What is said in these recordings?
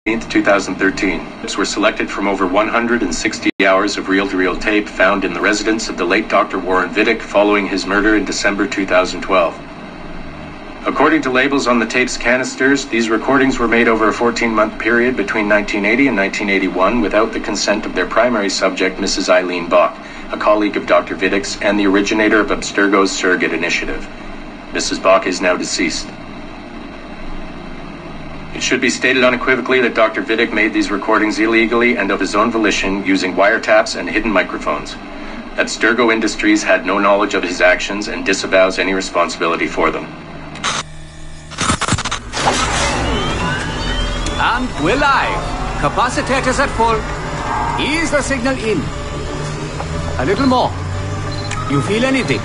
2013. Clips were selected from over 160 hours of reel-to-reel tape found in the residence of the late Dr. Warren Vidic following his murder in December 2012. According to labels on the tape's canisters, these recordings were made over a 14-month period between 1980 and 1981 without the consent of their primary subject, Mrs. Eileen Bach, a colleague of Dr. Vidic's and the originator of Abstergo's surrogate initiative. Mrs. Bach is now deceased. It should be stated unequivocally that Dr. Vidic made these recordings illegally and of his own volition using wiretaps and hidden microphones. Abstergo Industries had no knowledge of his actions and disavows any responsibility for them. And we're live. Capacitors at full. Ease the signal in. A little more. You feel anything?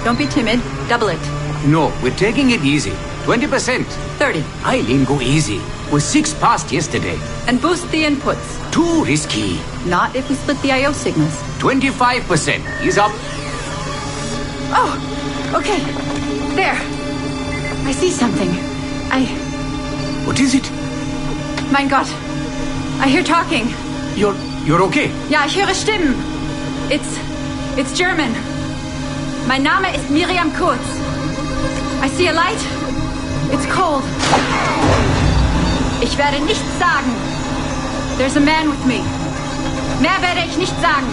Don't be timid. Double it. No, we're taking it easy. 20%. 30. Eileen, go easy. We're 6 past yesterday. And boost the inputs. Too risky. Not if we split the I/O signals. 25%. Ease up. Oh, okay. There. I see something. What is it? Mein Gott. I hear talking. You're okay? Ja, ich höre Stimmen. It's German. Mein Name ist Miriam Kurz. I see a light. It's cold. Ich werde nichts sagen. There's a man with me. Mehr werde ich nicht sagen.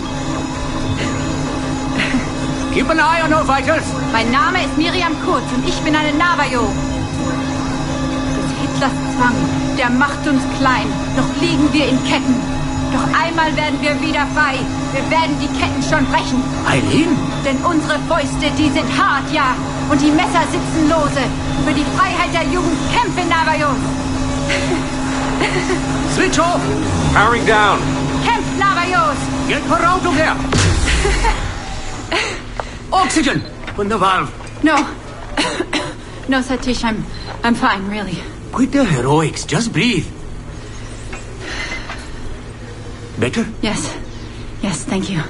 Keep an eye on our vitals. Mein Name ist Miriam Kurz und ich bin eine Navajo. Des Hitlers Zwang, der macht uns klein. Noch liegen wir in Ketten. Doch einmal werden wir wieder frei. Wir werden die Ketten schon brechen. Eileen? Denn unsere Fäuste, die sind hart, ja. Und die Messer sitzen lose. Für die Freiheit der Jugend kämpfen Navajos. Switch off. Powering down. Kämpft Navajos. Get her out of there. Oxygen from the valve. No. No, Satish, I'm fine, really. Quit the heroics. Just breathe. Better? Yes, thank you.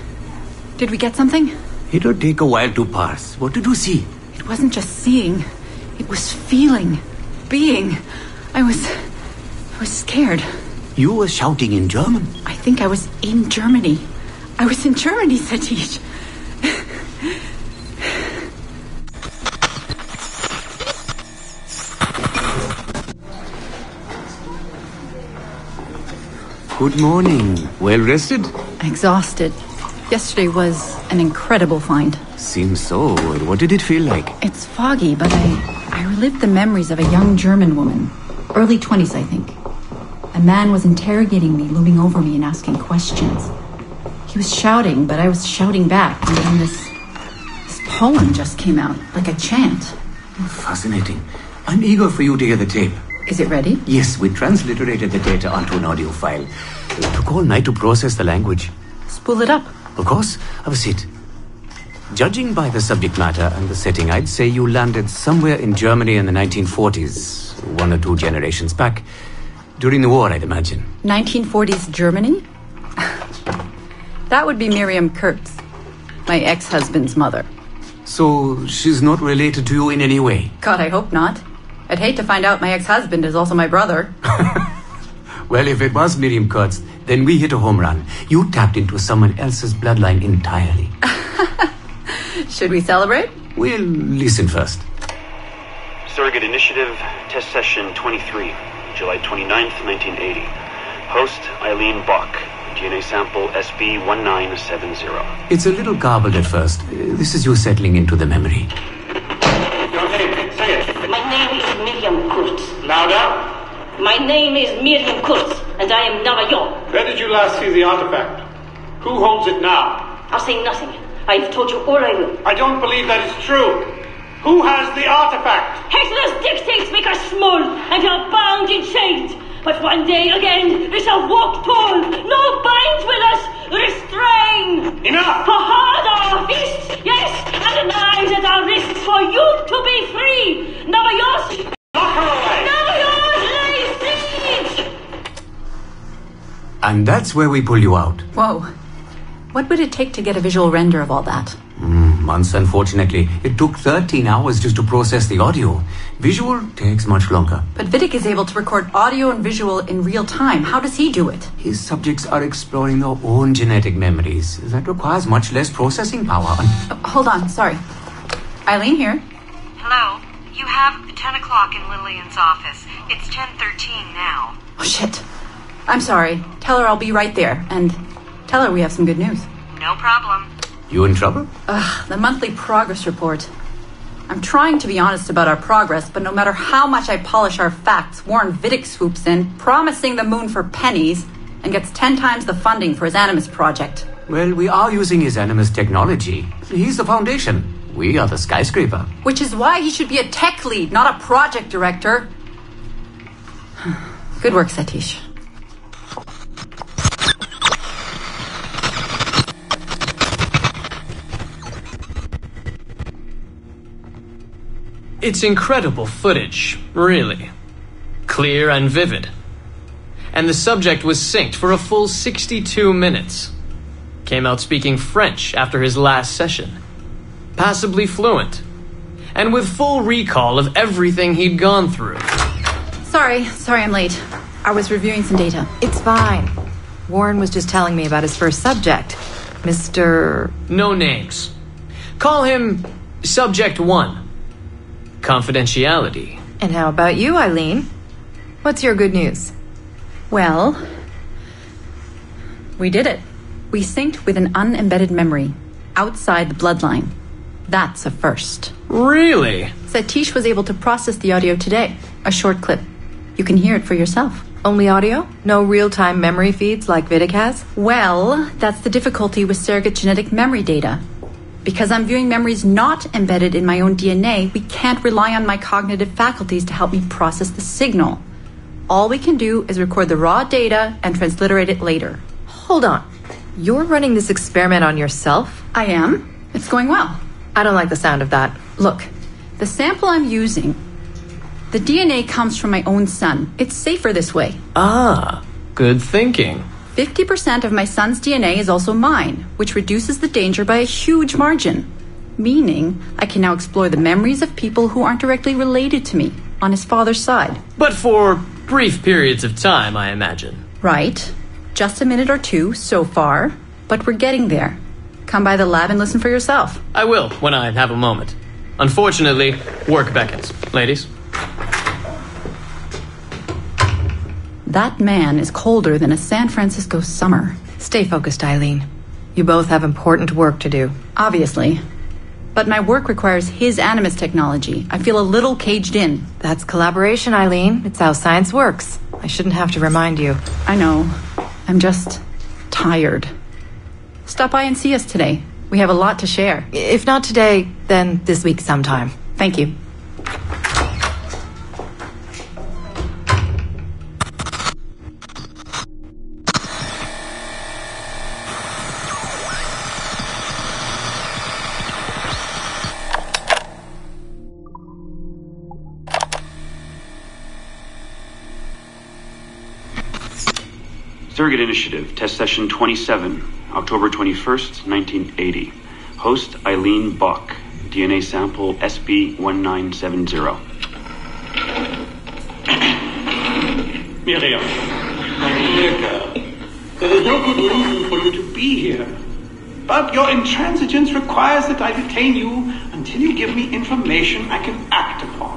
Did we get something? It'll take a while to parse. What did you see? It wasn't just seeing. It was feeling. Being. I was scared. You were shouting in German? I think I was in Germany. I was in Germany, Satish. Good morning. Well rested? Exhausted. Yesterday was an incredible find. Seems so. What did it feel like? It's foggy, but I relived the memories of a young German woman. Early 20s, I think. A man was interrogating me, looming over me and asking questions. He was shouting, but I was shouting back. And then this poem just came out, like a chant. Fascinating. I'm eager for you to hear the tape. Is it ready? Yes, we transliterated the data onto an audio file. It took all night to process the language. Spool it up. Of course. Have a seat. Judging by the subject matter and the setting, I'd say you landed somewhere in Germany in the 1940s, 1 or 2 generations back. During the war, I'd imagine. 1940s Germany? That would be Miriam Kurtz, my ex-husband's mother. So she's not related to you in any way? God, I hope not. I'd hate to find out my ex-husband is also my brother. Well, if it was Miriam Kurtz, then we hit a home run. You tapped into someone else's bloodline entirely. Should we celebrate? We'll listen first. Surrogate Initiative, Test Session 23, July 29th, 1980. Host, Eileen Bach. DNA sample SB1970. It's a little garbled at first. This is you settling into the memory. Your name, say it. My name is Miriam Kurtz. Louder. My name is Miriam Kurtz, and I am Navajo. Where did you last see the artifact? Who holds it now? I'll say nothing. I've told you all I will. I don't believe that is true. Who has the artifact? Hitler's dictates make us small, and are bound in chains. But one day again, we shall walk tall. No binds with us. Restrain. Enough. For hard our fists, yes, and the knives at our wrists for you to be free. Navajos. Lock her away. Navajos lay siege. And that's where we pull you out. Whoa. What would it take to get a visual render of all that? months, unfortunately. It took 13 hours just to process the audio. Visual takes much longer. But Vidic is able to record audio and visual in real time. How does he do it? His subjects are exploring their own genetic memories. That requires much less processing power. Hold on, sorry. Eileen here. Hello. You have 10 o'clock in Lillian's office. It's 10:13 now. Oh, shit. I'm sorry. Tell her I'll be right there. And tell her we have some good news. No problem. You in trouble? The monthly progress report. I'm trying to be honest about our progress, but no matter how much I polish our facts, Warren Vidic swoops in, promising the moon for pennies, and gets 10 times the funding for his Animus project. Well, we are using his Animus technology. He's the foundation. We are the skyscraper. Which is why he should be a tech lead, not a project director. Good work, Satish. It's incredible footage, really. Clear and vivid. And the subject was synced for a full 62 minutes. Came out speaking French after his last session. Passably fluent. And with full recall of everything he'd gone through. Sorry I'm late. I was reviewing some data. It's fine. Warren was just telling me about his first subject. Mr. No names. Call him Subject 1. Confidentiality. And how about you, Eileen? What's your good news? Well, we did it. We synced with an unembedded memory outside the bloodline. That's a first. Really? Satish was able to process the audio today. A short clip. You can hear it for yourself. Only audio? No real-time memory feeds like Vidic has? Well, that's the difficulty with surrogate genetic memory data. Because I'm viewing memories not embedded in my own DNA, we can't rely on my cognitive faculties to help me process the signal. All we can do is record the raw data and transliterate it later. Hold on. You're running this experiment on yourself? I am. It's going well. I don't like the sound of that. Look, the sample I'm using, the DNA comes from my own son. It's safer this way. Ah, good thinking. 50% of my son's DNA is also mine, which reduces the danger by a huge margin. Meaning, I can now explore the memories of people who aren't directly related to me on his father's side. But for brief periods of time, I imagine. Right. Just a minute or two so far, but we're getting there. Come by the lab and listen for yourself. I will, when I have a moment. Unfortunately, work beckons. Ladies? That man is colder than a San Francisco summer. Stay focused, Eileen. You both have important work to do. Obviously. But my work requires his Animus technology. I feel a little caged in. That's collaboration, Eileen. It's how science works. I shouldn't have to remind you. I know. I'm just tired. Stop by and see us today. We have a lot to share. If not today, then this week sometime. Thank you. Surrogate Initiative, Test Session 27, October 21st, 1980. Host Eileen Bach, DNA sample SB1970. Miriam, my dear girl, there is no good reason for you to be here. But your intransigence requires that I detain you until you give me information I can act upon.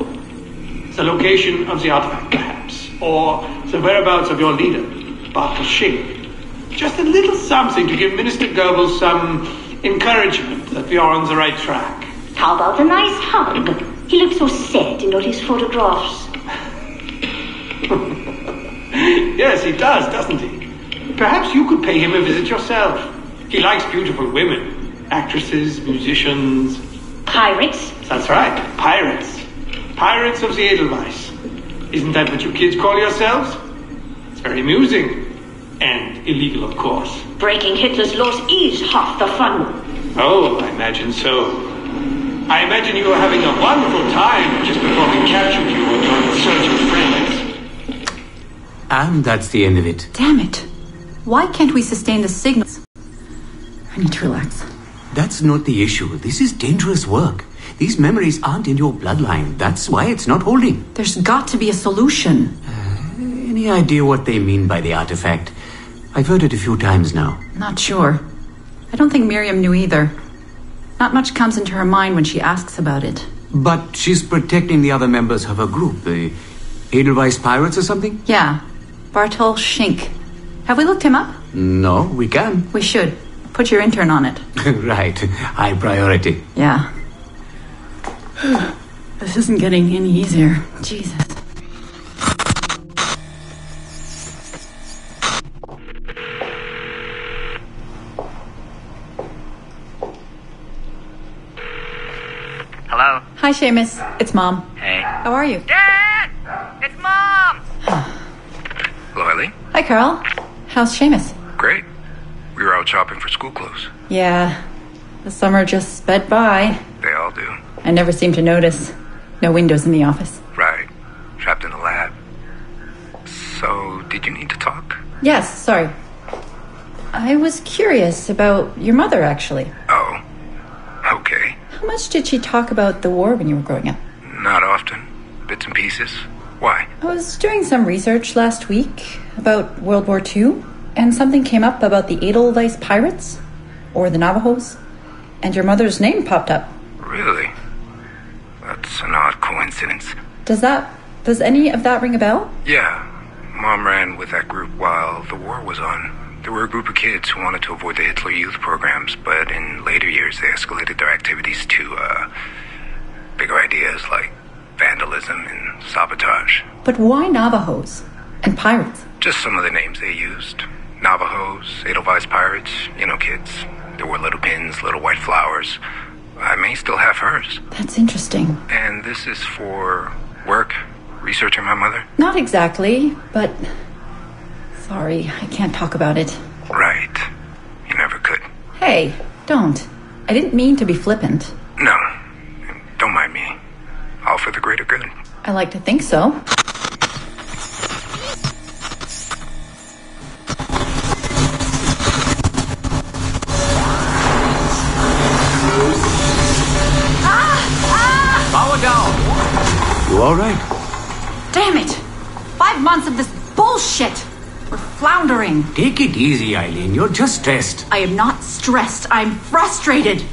The location of the artifact, perhaps, or the whereabouts of your leader, Bartle Shing. Just a little something to give Minister Goebbels some encouragement that we are on the right track. How about a nice hug? He looks so sad in all his photographs. Yes, he does, doesn't he? Perhaps you could pay him a visit yourself. He likes beautiful women. Actresses, musicians. Pirates? That's right, pirates. Pirates of the Edelweiss. Isn't that what you kids call yourselves? It's very amusing. And illegal, of course. Breaking Hitler's laws is half the fun. Oh, I imagine so. I imagine you were having a wonderful time just before we captured you and your insurgent friends. And that's the end of it. Damn it. Why can't we sustain the signals? I need to relax. That's not the issue. This is dangerous work. These memories aren't in your bloodline. That's why it's not holding. There's got to be a solution. Any idea what they mean by the artifact? I've heard it a few times now. Not sure. I don't think Miriam knew either. Not much comes into her mind when she asks about it. But she's protecting the other members of her group, the Edelweiss Pirates or something? Yeah. Bartol Schink. Have we looked him up? No, we can. We should. Put your intern on it. Right. High priority. Yeah. This isn't getting any easier. Jesus. Hello? Hi, Seamus. It's Mom. Hey. How are you? Dad! It's Mom! Hello, Eileen. Hi, Carl. How's Seamus? Great. We were out shopping for school clothes. Yeah. The summer just sped by. They all do. I never seem to notice. No windows in the office. Right. Trapped in a lab. So, did you need to talk? Yes, sorry. I was curious about your mother, actually. Oh. Okay. How much did she talk about the war when you were growing up? Not often. Bits and pieces. Why? I was doing some research last week about World War II, and something came up about the Edelweiss Pirates, or the Navajos, and your mother's name popped up. Really? That's an odd coincidence. Does any of that ring a bell? Yeah. Mom ran with that group while the war was on. There were a group of kids who wanted to avoid the Hitler Youth programs, but in later years they escalated their activities to, bigger ideas like vandalism and sabotage. But why Navajos and pirates? Just some of the names they used. Navajos, Edelweiss Pirates, you know, kids. There were little pins, little white flowers. I may still have hers. That's interesting. And this is for work? Researching my mother? Not exactly, but... Sorry, I can't talk about it. Right. You never could. Hey, don't. I didn't mean to be flippant. No. Don't mind me. All for the greater good. I like to think so. Power down. You all right? Damn it! 5 months of this bullshit! We're floundering. Take it easy, Eileen. You're just stressed. I am not stressed. I'm frustrated.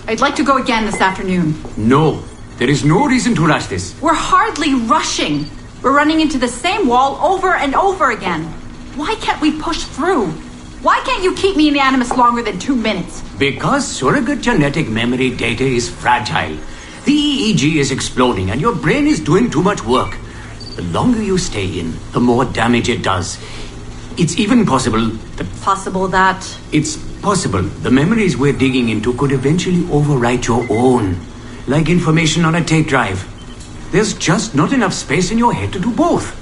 I'd like to go again this afternoon. No. There is no reason to rush this. We're hardly rushing. We're running into the same wall over and over again. Why can't we push through? Why can't you keep me in the Animus longer than 2 minutes? Because surrogate genetic memory data is fragile. The EEG is exploding and your brain is doing too much work. The longer you stay in, the more damage it does. It's even possible that... Possible that... It's possible the memories we're digging into could eventually overwrite your own. Like information on a tape drive. There's just not enough space in your head to do both.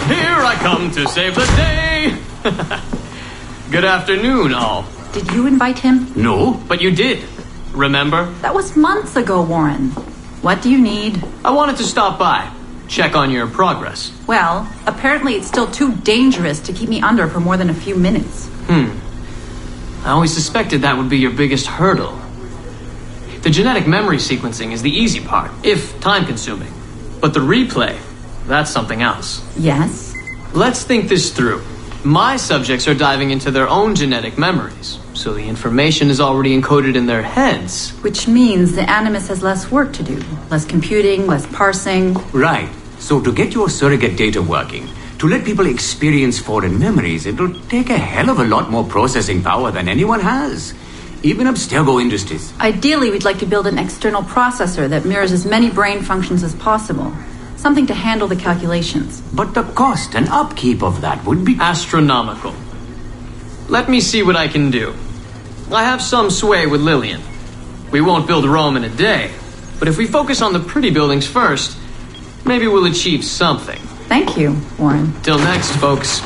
Here I come to save the day! Good afternoon, all. Did you invite him? No. But you did. Remember? That was months ago, Warren. What do you need? I wanted to stop by. Check on your progress. Well, apparently it's still too dangerous to keep me under for more than a few minutes. I always suspected that would be your biggest hurdle. The genetic memory sequencing is the easy part, if time-consuming. But the replay, that's something else. Yes? Let's think this through. My subjects are diving into their own genetic memories, so the information is already encoded in their heads. Which means the Animus has less work to do. Less computing, less parsing. Right. So to get your surrogate data working, to let people experience foreign memories, it'll take a hell of a lot more processing power than anyone has. Even Abstergo Industries. Ideally, we'd like to build an external processor that mirrors as many brain functions as possible. Something to handle the calculations. But the cost and upkeep of that would be... Astronomical. Let me see what I can do. I have some sway with Lillian. We won't build Rome in a day, but if we focus on the pretty buildings first, maybe we'll achieve something. Thank you, Warren. Till next, folks.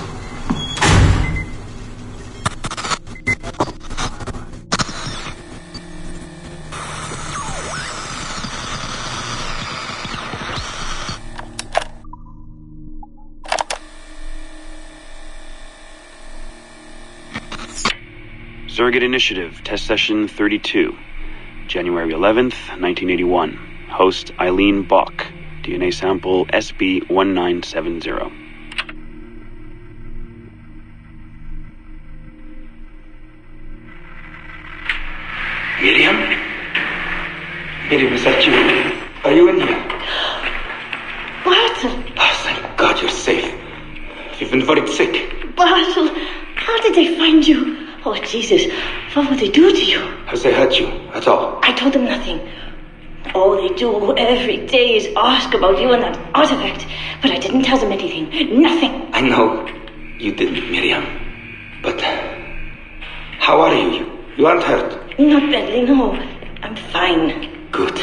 Surrogate Initiative, Test Session 32. January 11th, 1981. Host Eileen Bach. DNA sample SB1970. Miriam? Miriam, is that you? Are you in here? Bartle! Oh, thank God you're safe. You've been very sick. Bartle! How did they find you? Oh, Jesus. What would they do to you? Has they hurt you? That's all. I told them nothing. All they do every day is ask about you and that artifact. But I didn't tell them anything. Nothing. I know you didn't, Miriam. But how are you? You aren't hurt? Not badly, no. I'm fine. Good.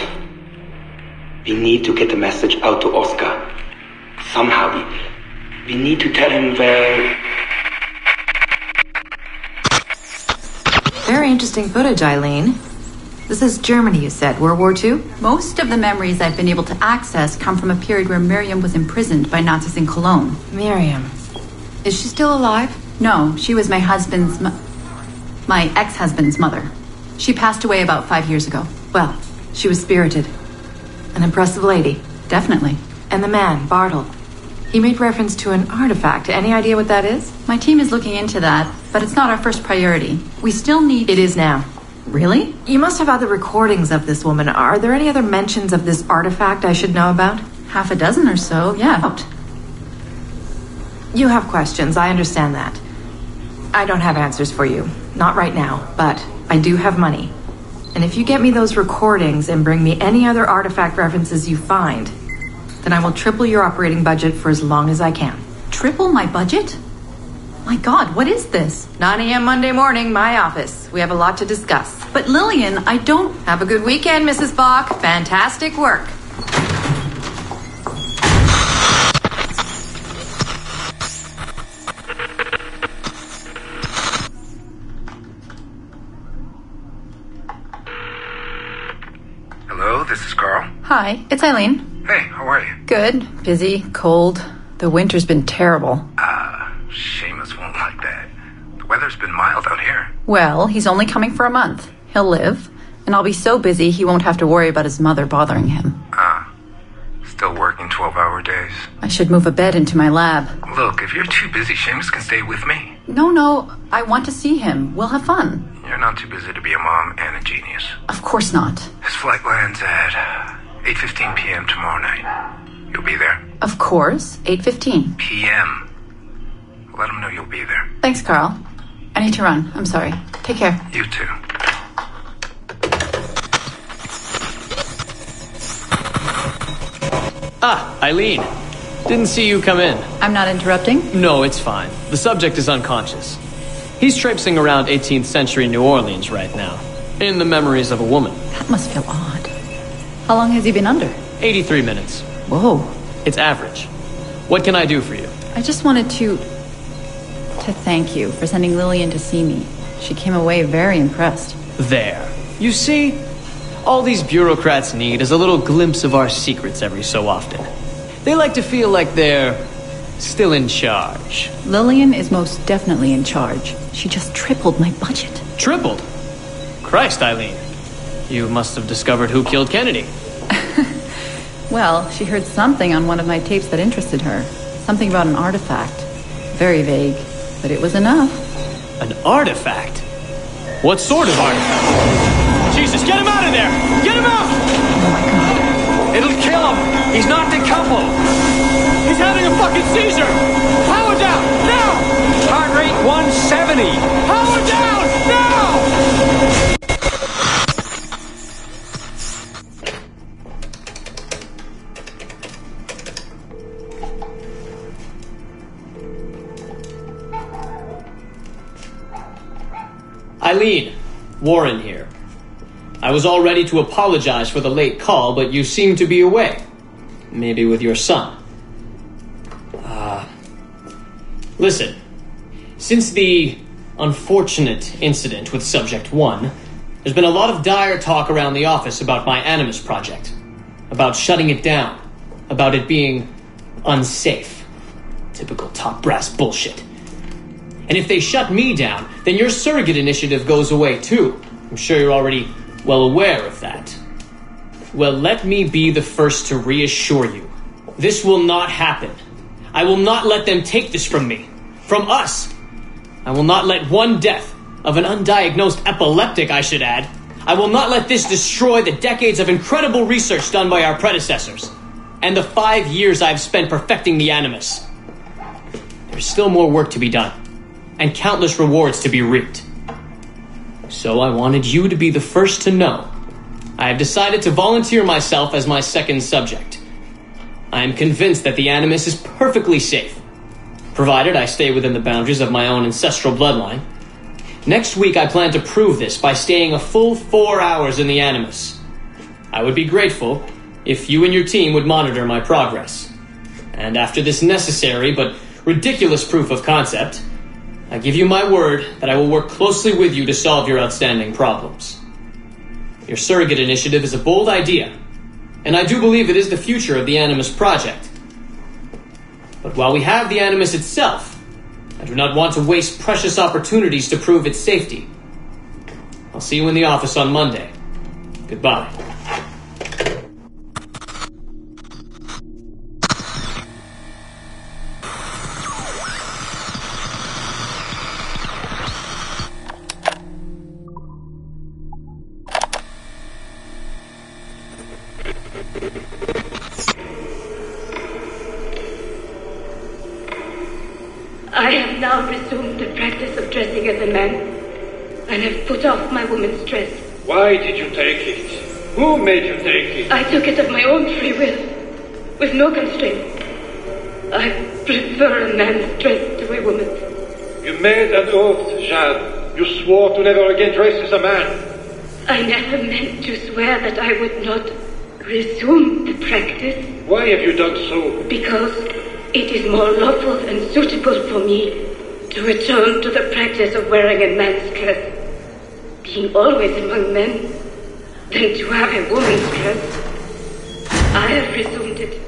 We need to get the message out to Oscar. Somehow. We need to tell him where... Very interesting footage, Eileen. This is Germany, you said. World War II? Most of the memories I've been able to access come from a period where Miriam was imprisoned by Nazis in Cologne. Miriam. Is she still alive? No, she was my ex-husband's mother. She passed away about 5 years ago. Well, she was spirited. An impressive lady. Definitely. And the man, Bartle. He made reference to an artifact. Any idea what that is? My team is looking into that, but it's not our first priority. We still need... It is now. Really? You must have other recordings of this woman. Are there any other mentions of this artifact I should know about? Half a dozen or so, yeah. You have questions, I understand that. I don't have answers for you. Not right now, but I do have money. And if you get me those recordings and bring me any other artifact references you find, then I will triple your operating budget for as long as I can. Triple my budget? My God, what is this? 9 a.m. Monday morning, my office. We have a lot to discuss. But Lillian, I don't... Have a good weekend, Mrs. Bach. Fantastic work. Hello, this is Carl. Hi, it's Eileen. Hey, how are you? Good. Busy. Cold. The winter's been terrible. Seamus won't like that. The weather's been mild out here. Well, he's only coming for a month. He'll live. And I'll be so busy he won't have to worry about his mother bothering him. Still working 12-hour days. I should move a bed into my lab. Look, if you're too busy, Seamus can stay with me. No. I want to see him. We'll have fun. You're not too busy to be a mom and a genius. Of course not. His flight lands at 8:15 p.m. tomorrow night. You'll be there? Of course. 8:15. p.m. Let him know you'll be there. Thanks, Carl. I need to run. I'm sorry. Take care. You too. Eileen. Didn't see you come in. I'm not interrupting? No, it's fine. The subject is unconscious. He's traipsing around 18th century New Orleans right now, in the memories of a woman. That must feel odd. How long has he been under? 83 minutes. Whoa. It's average. What can I do for you? I just wanted to thank you for sending Lillian to see me. She came away very impressed. There. You see? All these bureaucrats need is a little glimpse of our secrets every so often. They like to feel like they're still in charge. Lillian is most definitely in charge. She just tripled my budget. Tripled? Christ, Eileen. You must have discovered who killed Kennedy. Well, she heard something on one of my tapes that interested her. Something about an artifact. Very vague, but it was enough. An artifact? What sort of artifact? Jesus, get him out of there! Get him out! Oh my God. It'll kill him! He's not decoupled! He's having a fucking seizure! Power down! Now! Heart rate 170! Power down! Now! Eileen, Warren here. I was all ready to apologize for the late call, but you seem to be away. Maybe with your son. Listen, since the unfortunate incident with Subject 1, there's been a lot of dire talk around the office about my Animus project. About shutting it down. About it being unsafe. Typical top brass bullshit. And if they shut me down, then your surrogate initiative goes away too. I'm sure you're already well aware of that. Well, let me be the first to reassure you. This will not happen. I will not let them take this from me. From us. I will not let one death, of an undiagnosed epileptic I should add, I will not let this destroy the decades of incredible research done by our predecessors, and the 5 years I've spent perfecting the Animus. There's still more work to be done, and countless rewards to be reaped. So I wanted you to be the first to know. I have decided to volunteer myself as my second subject. I am convinced that the Animus is perfectly safe, provided I stay within the boundaries of my own ancestral bloodline. Next week I plan to prove this by staying a full 4 hours in the Animus. I would be grateful if you and your team would monitor my progress. And after this necessary but ridiculous proof of concept, I give you my word that I will work closely with you to solve your outstanding problems. Your surrogate initiative is a bold idea, and I do believe it is the future of the Animus project. But while we have the Animus itself, I do not want to waste precious opportunities to prove its safety. I'll see you in the office on Monday. Goodbye. I have now resumed the practice of dressing as a man, and have put off my woman's dress. Why did you take it? Who made you take it? I took it of my own free will, with no constraint. I prefer a man's dress to a woman's. You made an oath, Jeanne. You swore to never again dress as a man. I never meant to swear that I would not resume the practice. Why have you done so? Because it is more lawful and suitable for me to return to the practice of wearing a man's dress, being always among men, than to have a woman's dress. I have resumed it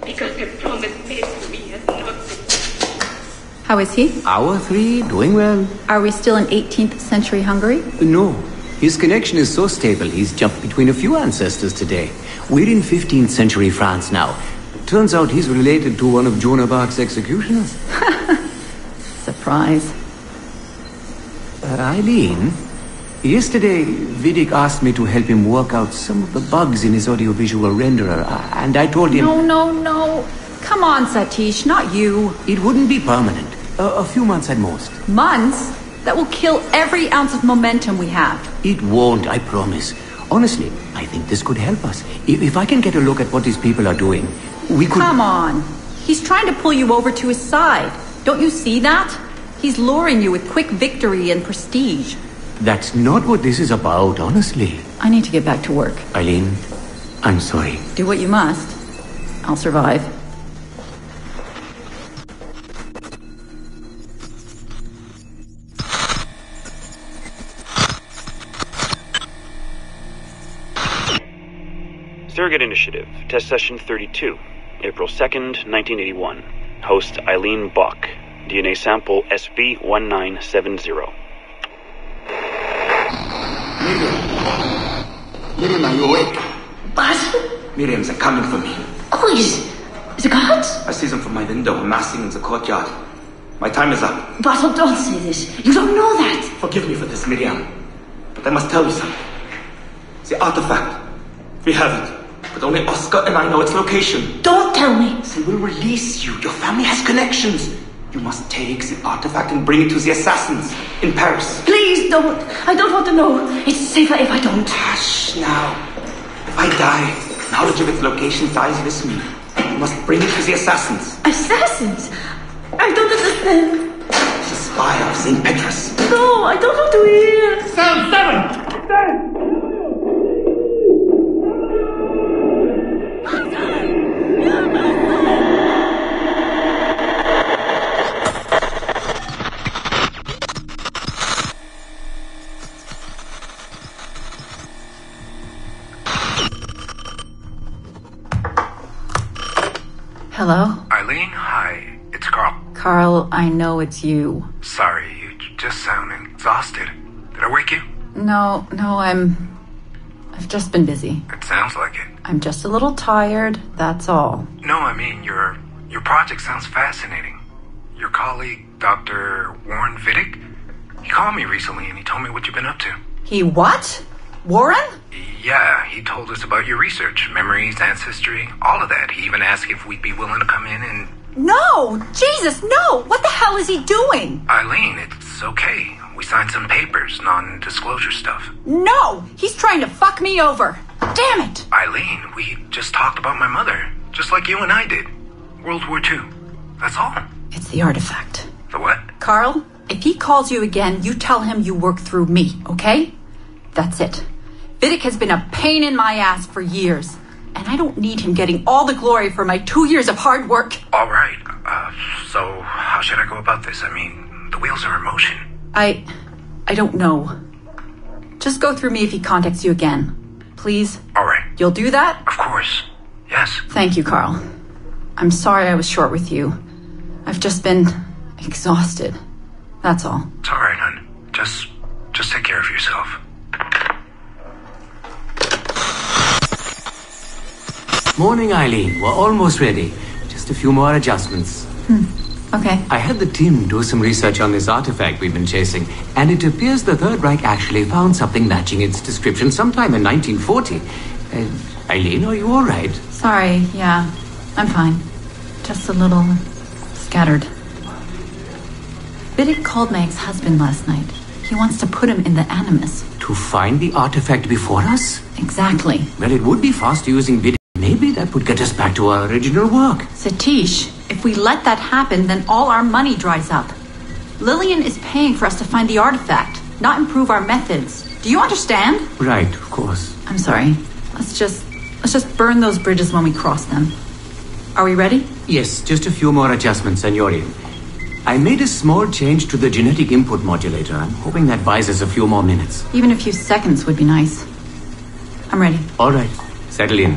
because a promise made to me has not been. How is he? Hour 3, doing well. Are we still in 18th century Hungary? No. His connection is so stable, he's jumped between a few ancestors today. We're in 15th century France now. Turns out he's related to one of Joan of Arc's executioners. Surprise. Eileen, yesterday Vidic asked me to help him work out some of the bugs in his audiovisual renderer, and I told him... No. Come on, Satish, not you. It wouldn't be permanent. A few months at most. Months? That will kill every ounce of momentum we have. It won't, I promise. Honestly, I think this could help us. If I can get a look at what these people are doing, we could... Come on. He's trying to pull you over to his side. Don't you see that? He's luring you with quick victory and prestige. That's not what this is about, honestly. I need to get back to work. Eileen, I'm sorry. Do what you must. I'll survive. Surrogate Initiative, Test Session 32, April 2nd, 1981. Host Eileen Bach. DNA sample SB1970. Miriam, are you awake? What? Miriam, they're coming for me. Oh, is it guards? I see them from my window, amassing in the courtyard. My time is up. Basil, don't say this. You don't know that. Forgive me for this, Miriam. But I must tell you something. The artifact. We have it. But only Oscar and I know its location. Don't tell me. They will release you. Your family has connections. You must take the artifact and bring it to the assassins in Paris. Please don't. I don't want to know. It's safer if I don't. Hush now. If I die, knowledge of its location dies with me. You must bring it to the assassins. Assassins? I don't understand. The spire of St. Petrus. No, I don't want to hear. Cell 7! Stand! Hello? Eileen, hi. It's Carl. Carl, I know it's you. Sorry, you just sound exhausted. Did I wake you? No, I've just been busy. It sounds like it. I'm just a little tired, that's all. No, I mean, your project sounds fascinating. Your colleague, Dr. Warren Vidic, he called me recently and he told me what you've been up to. He what? Warren? Yeah, he told us about your research, memories, ancestry, all of that. He even asked if we'd be willing to come in and... No! Jesus, no! What the hell is he doing? Eileen, it's okay. We signed some papers, non-disclosure stuff. No! He's trying to fuck me over. Damn it! Eileen, we just talked about my mother, just like you and I did. World War II. That's all. It's the artifact. The what? Carl, if he calls you again, you tell him you work through me, okay? That's it. Vidic has been a pain in my ass for years, and I don't need him getting all the glory for my 2 years of hard work. All right. So how should I go about this? I mean, the wheels are in motion. I don't know. Just go through me if he contacts you again. Please? All right. You'll do that? Of course. Yes. Thank you, Carl. I'm sorry I was short with you. I've just been exhausted. That's all. It's all right, hon. Just take care of yourself. Morning, Eileen. We're almost ready. Just a few more adjustments. Okay. I had the team do some research on this artifact we've been chasing, and it appears the Third Reich actually found something matching its description sometime in 1940. Eileen, are you all right? Sorry, yeah. I'm fine. Just a little scattered. Vidic called my ex-husband last night. He wants to put him in the Animus. To find the artifact before us? Exactly. Well, it would be faster using Vidic. Maybe that would get us back to our original work. Satish, if we let that happen, then all our money dries up. Lillian is paying for us to find the artifact, not improve our methods. Do you understand? Right, of course. I'm sorry. Let's just burn those bridges when we cross them. Are we ready? Yes, just a few more adjustments and you're in. I made a small change to the genetic input modulator. I'm hoping that buys us a few more minutes. Even a few seconds would be nice. I'm ready. All right, settle in.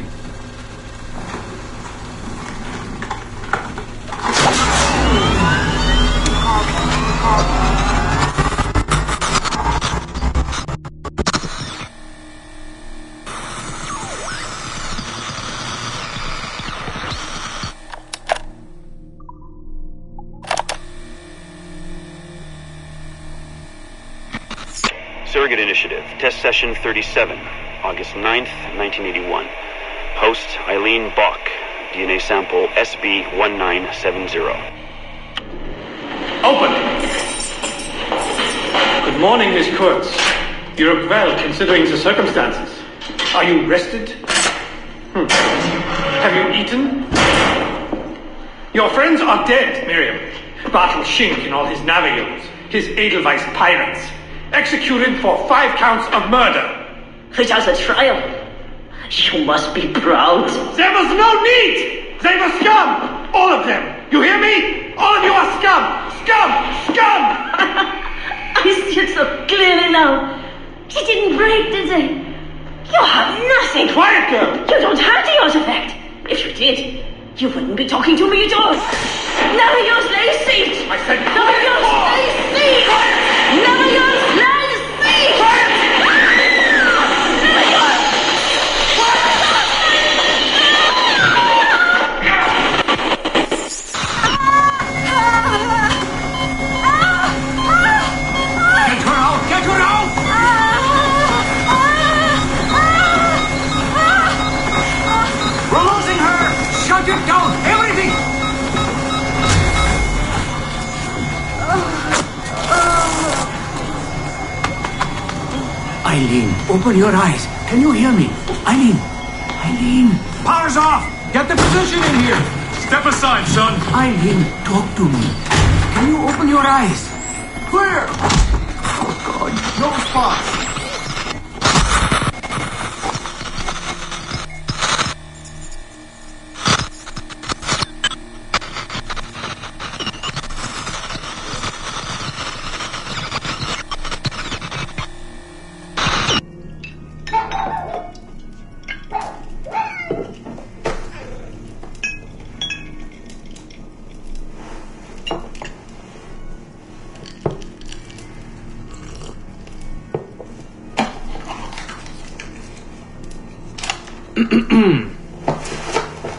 Surrogate Initiative, Test Session 37, August 9th, 1981. Host Eileen Bach, DNA sample SB1970. Open! Good morning, Miss Kurtz. You look well, considering the circumstances. Are you rested? Have you eaten? Your friends are dead, Miriam. Bartel Schink and all his navios, his Edelweiss pirates, executed for 5 counts of murder. Without a trial. You must be proud. There was no need! They were scum! All of them! You hear me? All of you are scum! Scum! Scum! I see it so clearly now. He didn't break, did they? You have nothing. Quiet, girl! You don't have the artifact. If you did, you wouldn't be talking to me at all. Never use Lacey! I said Never use Lacey! Never use Lacey! Eileen, open your eyes. Can you hear me? Eileen! Eileen! Power's off! Get the position in here! Step aside, son! Eileen, talk to me. Can you open your eyes? Clear! Oh, God. No response.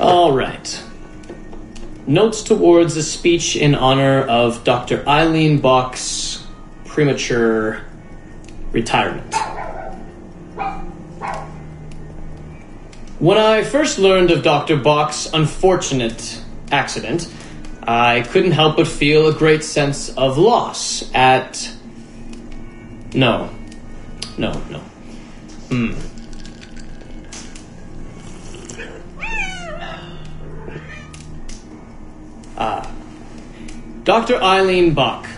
All right. Notes towards a speech in honor of Dr. Eileen Bach's premature retirement. When I first learned of Dr. Bach's unfortunate accident, I couldn't help but feel a great sense of loss at... No. Dr. Eileen Bach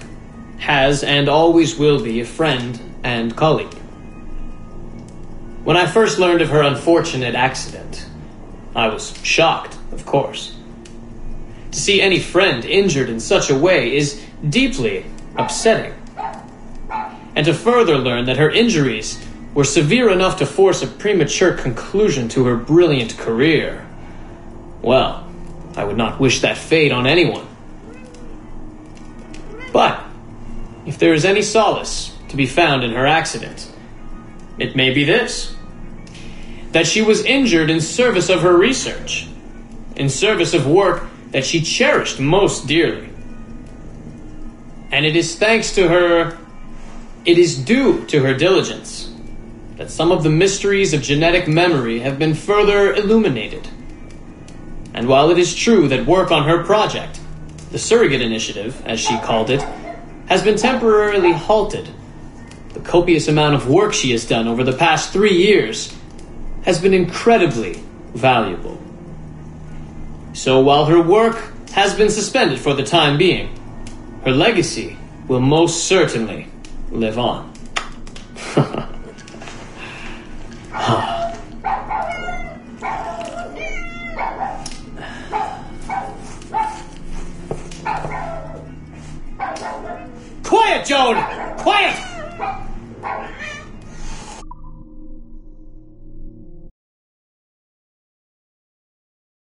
has and always will be a friend and colleague. When I first learned of her unfortunate accident, I was shocked, of course. To see any friend injured in such a way is deeply upsetting. And to further learn that her injuries were severe enough to force a premature conclusion to her brilliant career, well, I would not wish that fate on anyone. But if there is any solace to be found in her accident, it may be this: that she was injured in service of her research, in service of work that she cherished most dearly. And it is due to her diligence that some of the mysteries of genetic memory have been further illuminated. And while it is true that work on her project, the Surrogate Initiative, as she called it, has been temporarily halted, the copious amount of work she has done over the past 3 years has been incredibly valuable. So while her work has been suspended for the time being, her legacy will most certainly live on. Quiet, Joan! Quiet!